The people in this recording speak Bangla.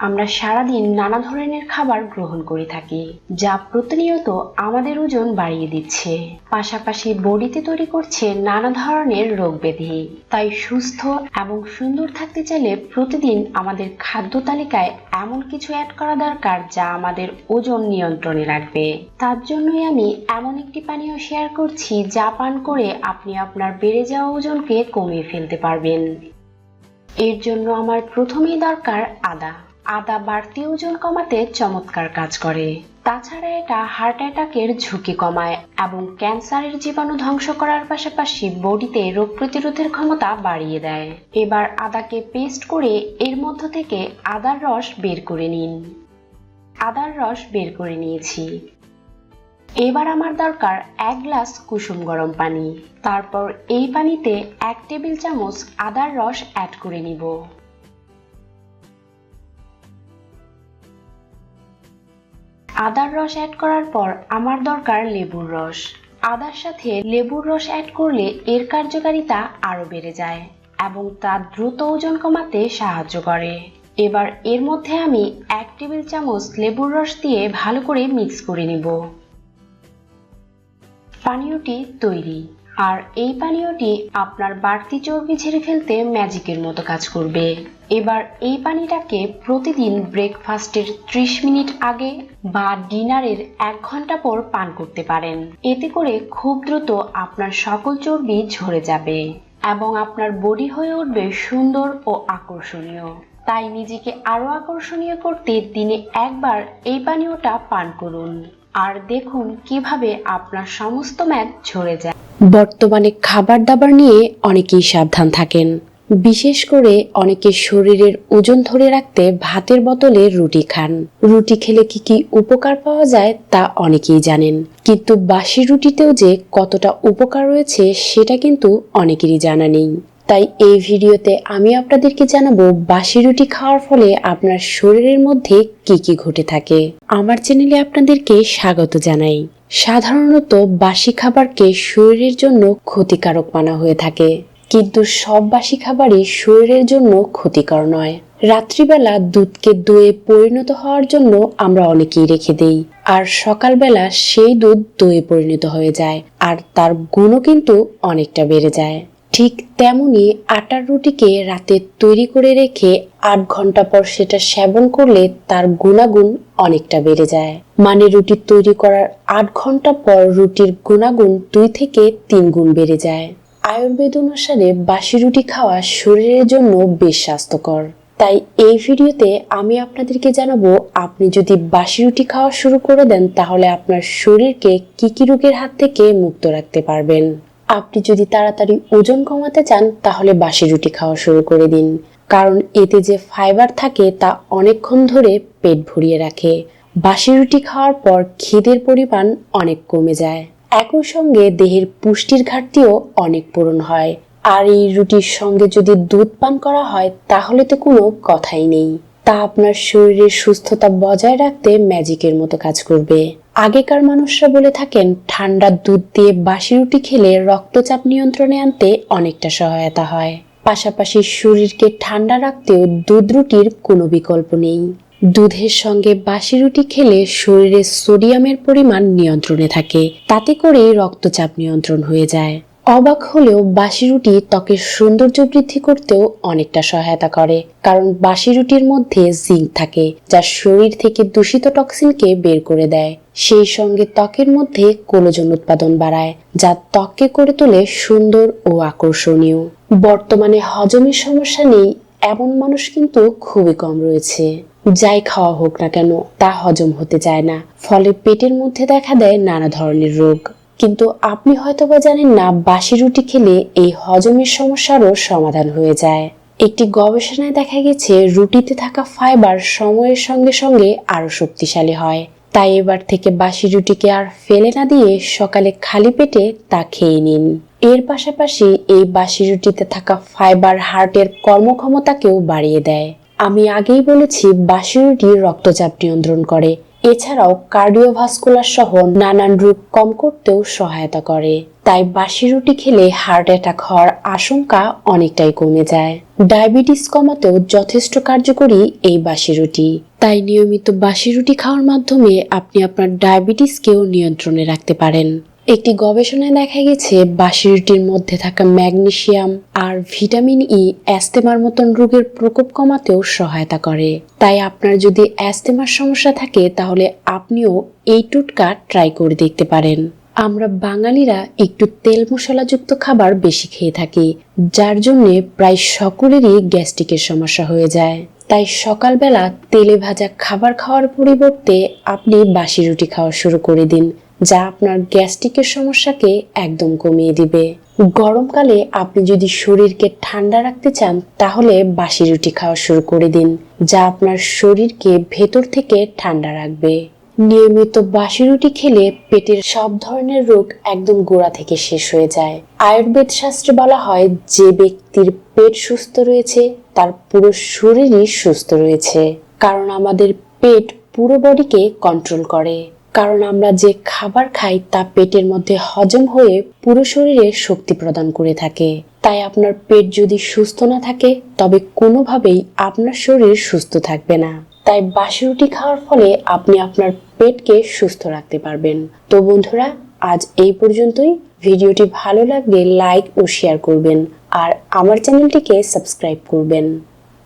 আমরা সারাদিন নানা ধরনের খাবার গ্রহণ করে থাকি, যা প্রতিনিয়ত আমাদের ওজন বাড়িয়ে দিচ্ছে, পাশাপাশি বডিতে তৈরি করছে নানা ধরনের রোগ ব্যাধি। তাই সুস্থ এবং সুন্দর থাকতে চাইলে প্রতিদিন আমাদের খাদ্য তালিকায় এমন কিছু অ্যাড করা দরকার যা আমাদের ওজন নিয়ন্ত্রণে রাখবে। তার জন্যই আমি এমন একটি পানীয় শেয়ার করছি যা পান করে আপনি আপনার বেড়ে যাওয়া ওজনকে কমিয়ে ফেলতে পারবেন। এর জন্য আমার প্রথমেই দরকার আদা। আদা বাড়তি ওজন কমাতে চমৎকার কাজ করে। তাছাড়া এটা হার্ট অ্যাটাকের ঝুঁকি কমায় এবং ক্যান্সারের জীবাণু ধ্বংস করার পাশাপাশি বডিতে রোগ প্রতিরোধের ক্ষমতা বাড়িয়ে দেয়। এবার আদাকে পেস্ট করে এর মধ্য থেকে আদার রস বের করে নিন। আদার রস বের করে নিয়েছি। এবার আমার দরকার 1 গ্লাস কুসুম গরম পানি। তারপর এই পানিতে 1 টেবিল চামচ আদার রস অ্যাড করে নিব। আদার রস অ্যাড করার পর আমার দরকার লেবুর রস। আদার সাথে লেবুর রস অ্যাড করলে এর কার্যকারিতা আরো বেড়ে যায় এবং তা দ্রুত ওজন কমাতে সাহায্য করে। এবার এর মধ্যে আমি 1 টেবিল চামচ লেবুর রস দিয়ে ভালো করে মিক্স করে নিব। পানীয়টি তৈরি। আর এই পানীয়টি আপনার বাড়তি চর্বি ঝেড়ে ফেলতে ম্যাজিকের মতো কাজ করবে। এবার এই পানিটাকে প্রতিদিন ব্রেকফাস্টের 30 মিনিট আগে বা ডিনারের 1 ঘন্টা পর পান করতে পারেন। এতে করে খুব দ্রুত আপনার সকল চর্বি ঝরে যাবে এবং আপনার বডি হয়ে উঠবে সুন্দর ও আকর্ষণীয়। তাই নিজেকে আরো আকর্ষণীয় করতে দিনে একবার এই পানীয়টা পান করুন আর দেখুন কিভাবে আপনার সমস্ত মেদ ঝরে যায়। বর্তমানে খাবার দাবার নিয়ে অনেকেই সাবধান থাকেন, বিশেষ করে অনেকে শরীরের ওজন ধরে রাখতে ভাতের বদলে রুটি খান। রুটি খেলে কি কি উপকার পাওয়া যায় তা অনেকেই জানেন, কিন্তু বাসি রুটিতেও যে কতটা উপকার রয়েছে সেটা কিন্তু অনেকেরই জানা নেই। তাই এই ভিডিওতে আমি আপনাদেরকে জানাবো বাসি রুটি খাওয়ার ফলে আপনার শরীরের মধ্যে কি কি ঘটে থাকে। আমার চ্যানেলে আপনাদেরকে স্বাগত জানাই। সাধারণত বাসি খাবারকে শরীরের জন্য ক্ষতিকারক মানা হয়ে থাকে, কিন্তু সব বাসি খাবারই শরীরের জন্য ক্ষতিকর নয়। রাত্রিবেলা দুধকে দইয়ে পরিণত হওয়ার জন্য আমরা অনেকেই রেখে দেই, আর সকালবেলা সেই দুধ দইয়ে পরিণত হয়ে যায় আর তার গুণও কিন্তু অনেকটা বেড়ে যায়। ঠিক তেমনি আটার রুটিকে রাতে তৈরি করে রেখে 8 ঘন্টা পর সেটা সেবন করলে তার গুণাগুণ অনেকটা বেড়ে যায়। মানে রুটি তৈরি করার 8 ঘন্টা পর রুটির গুণাগুণ 2 থেকে 3 গুণ বেড়ে যায়। আয়ুর্বেদ অনুসারে বাসি রুটি খাওয়া শরীরের জন্য বেশ স্বাস্থ্যকর। তাই এই ভিডিওতে আমি আপনাদেরকে জানাবো আপনি যদি বাসি রুটি খাওয়া শুরু করে দেন তাহলে আপনার শরীরকে কি কি রোগের হাত থেকে মুক্ত রাখতে পারবেন। আপনি যদি তাড়াতাড়ি ওজন কমাতে চান তাহলে বাসি রুটি খাওয়া শুরু করে দিন, কারণ এতে যে ফাইবার থাকে তা অনেকক্ষণ ধরে পেট ভরিয়ে রাখে। বাসি রুটি খাওয়ার পর খিদের পরিমাণ অনেক কমে যায়, একই সঙ্গে দেহের পুষ্টির ঘাটতিও অনেক পূরণ হয়। আর এই রুটির সঙ্গে যদি দুধ পান করা হয় তাহলে তো কোনো কথাই নেই, তা আপনার শরীরের সুস্থতা বজায় রাখতে ম্যাজিকের মতো কাজ করবে। আগেকার মানুষরা বলে থাকেন ঠান্ডা দুধ দিয়ে বাসি রুটি খেলে রক্তচাপ নিয়ন্ত্রণে আনতে অনেকটা সহায়তা হয়। পাশাপাশি শরীরকে ঠান্ডা রাখতেও দুধ রুটির কোনো বিকল্প নেই। দুধের সঙ্গে বাসি রুটি খেলে শরীরে সোডিয়ামের পরিমাণ নিয়ন্ত্রণে থাকে, তাতে করে রক্তচাপ নিয়ন্ত্রণ হয়ে যায়। অবাক হলেও বাসি রুটি ত্বকের সৌন্দর্য বৃদ্ধি করতেও অনেকটা সহায়তা করে, কারণ বাসি রুটির মধ্যে জিঙ্ক থাকে যা শরীর থেকে দূষিত টক্সিনকে বের করে দেয়। সেই সঙ্গে ত্বকের মধ্যে কোলাজেন উৎপাদন বাড়ায়, যা ত্বককে করে তোলে সুন্দর ও আকর্ষণীয়। বর্তমানে হজমের সমস্যা নেই এমন মানুষ কিন্তু খুবই কম রয়েছে। যাই খাওয়া হোক না কেন তা হজম হতে চায় না, ফলে পেটের মধ্যে দেখা দেয় নানা ধরনের রোগ। কিন্তু আপনি হয়তোবা জানেন না বাসি রুটি খেলে এই হজমের সমস্যারও সমাধান হয়ে যায়। একটি গবেষণায় দেখা গেছে রুটিতে থাকা ফাইবার সময়ের সঙ্গে সঙ্গে আরো শক্তিশালী হয়। তাই এবার থেকে বাসি রুটিকে আর ফেলে না দিয়ে সকালে খালি পেটে তা খেয়ে নিন। এর পাশাপাশি এই বাসি রুটিতে থাকা ফাইবার হার্টের কর্মক্ষমতাকেও বাড়িয়ে দেয়। আমি আগেই বলেছি বাসি রুটি রক্তচাপ নিয়ন্ত্রণ করে। এছাড়াও কার্ডিওভাস্কুলার সহ নানান রোগ কম করতেও সহায়তা করে। তাই বাসি রুটি খেলে হার্ট অ্যাটাক হওয়ার আশঙ্কা অনেকটাই কমে যায়। ডায়াবেটিস কমাতেও যথেষ্ট কার্যকরী এই বাসি রুটি। তাই নিয়মিত বাসি রুটি খাওয়ার মাধ্যমে আপনি আপনার ডায়াবেটিসকেও নিয়ন্ত্রণে রাখতে পারেন। একটি গবেষণায় দেখা গেছে বাসি রুটির মধ্যে থাকা ম্যাগনেসিয়াম আর ভিটামিন ই অ্যাস্তেমার মতন রোগের প্রকোপ কমাতেও সহায়তা করে। তাই আপনার যদি অ্যাস্তেমার সমস্যা থাকে তাহলে আপনিও এই টোটকা ট্রাই করে দেখতে পারেন। আমরা বাঙালিরা একটু তেল মশলাযুক্ত খাবার বেশি খেয়ে থাকি, যার জন্য প্রায় সকলেরই গ্যাস্ট্রিকের সমস্যা হয়ে যায়। তাই সকালবেলা তেলে ভাজা খাবার খাওয়ার পরিবর্তে আপনি বাসি রুটি খাওয়া শুরু করে দিন, যা আপনার গ্যাস্ট্রিকের সমস্যাকে একদম কমিয়ে দিবে। গরমকালে আপনি যদি শরীরকে ঠান্ডা রাখতে চান তাহলে বাসি রুটি খাওয়া শুরু করে দিন, যা আপনার শরীরকে ভেতর থেকে ঠান্ডা রাখবে। নিয়মিত বাসি রুটি খেলে পেটের সব ধরনের রোগ একদম গোড়া থেকে শেষ হয়ে যায়। আয়ুর্বেদ শাস্ত্রে বলা হয়, যে ব্যক্তির পেট সুস্থ রয়েছে তার পুরো শরীরই সুস্থ রয়েছে, কারণ আমাদের পেট পুরো বডিকে কন্ট্রোল করে। কারণ আমরা যে খাবার খাই তা পেটের মধ্যে হজম হয়ে পুরো শরীরে শক্তি প্রদান করে থাকে। তাই আপনার পেট যদি সুস্থ না থাকে তবে কোনোভাবেই আপনার শরীর সুস্থ থাকবে না। তাই বাসি রুটি খাওয়ার ফলে আপনি আপনার পেটকে সুস্থ রাখতে পারবেন। তো বন্ধুরা, আজ এই পর্যন্তই। ভিডিওটি ভালো লাগলে লাইক ও শেয়ার করবেন আর আমার চ্যানেলটিকে সাবস্ক্রাইব করবেন।